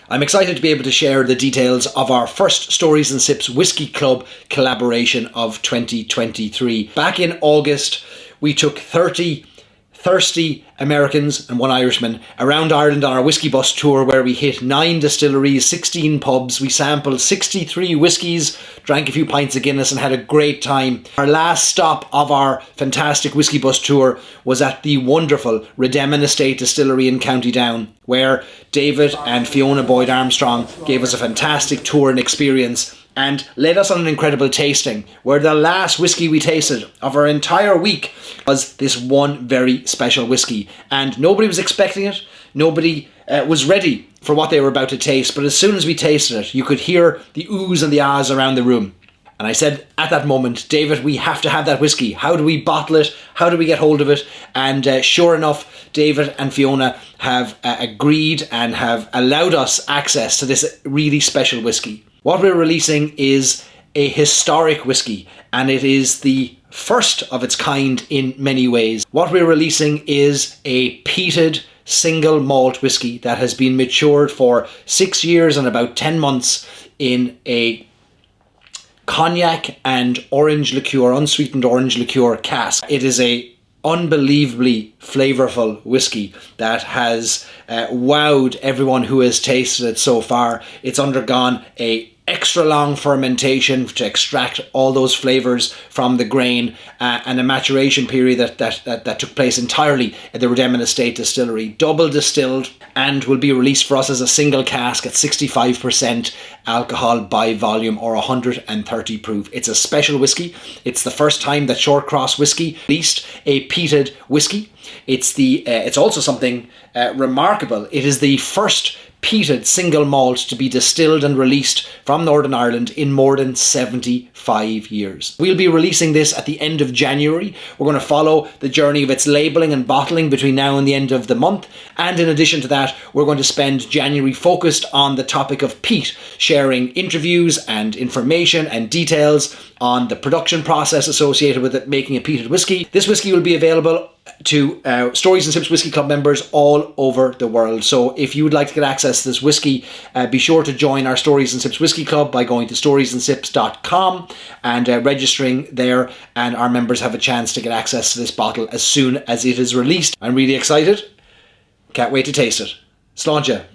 I'm excited to be able to share the details of our first Stories and Sips Whisky Club collaboration of 2023. Back in August, we took 30 thirsty Americans and one Irishman around Ireland on our whisky bus tour, where we hit 9 distilleries, 16 pubs. We sampled 63 whiskies, drank a few pints of Guinness and had a great time. Our last stop of our fantastic whisky bus tour was at the wonderful Rademon Estate Distillery in County Down, where David and Fiona Boyd Armstrong gave us a fantastic tour and experience and led us on an incredible tasting, where the last whiskey we tasted of our entire week was this one very special whiskey. And nobody was expecting it. Nobody was ready for what they were about to taste. But as soon as we tasted it, you could hear the oohs and the ahs around the room. And I said at that moment, David, we have to have that whiskey. How do we bottle it? How do we get hold of it? And sure enough, David and Fiona have agreed and have allowed us access to this really special whiskey. What we're releasing is a historic whiskey, and it is the first of its kind in many ways. What we're releasing is a peated single malt whiskey that has been matured for 6 years and about 10 months in a cognac and orange liqueur, unsweetened orange liqueur cask. It is a unbelievably flavorful whiskey that has wowed everyone who has tasted it so far. It's undergone a extra long fermentation to extract all those flavors from the grain, and a maturation period that took place entirely at the Rademon Estate Distillery. Double distilled, and will be released for us as a single cask at 65% alcohol by volume, or 130 proof. It's a special whiskey. It's the first time that Shortcross whiskey released a peated whiskey. It's also something remarkable. It is the first peated single malt to be distilled and released from Northern Ireland in more than 75 years. We'll be releasing this at the end of January. We're going to follow the journey of its labelling and bottling between now and the end of the month. And in addition to that, we're going to spend January focused on the topic of peat, sharing interviews and information and details on the production process associated with it, making a peated whiskey. This whiskey will be available to Stories and Sips Whisky Club members all over the world. So if you would like to get access to this whiskey, be sure to join our Stories and Sips Whisky Club by going to storiesandsips.com and registering there, and our members have a chance to get access to this bottle as soon as it is released. I'm really excited. Can't wait to taste it. Sláinte.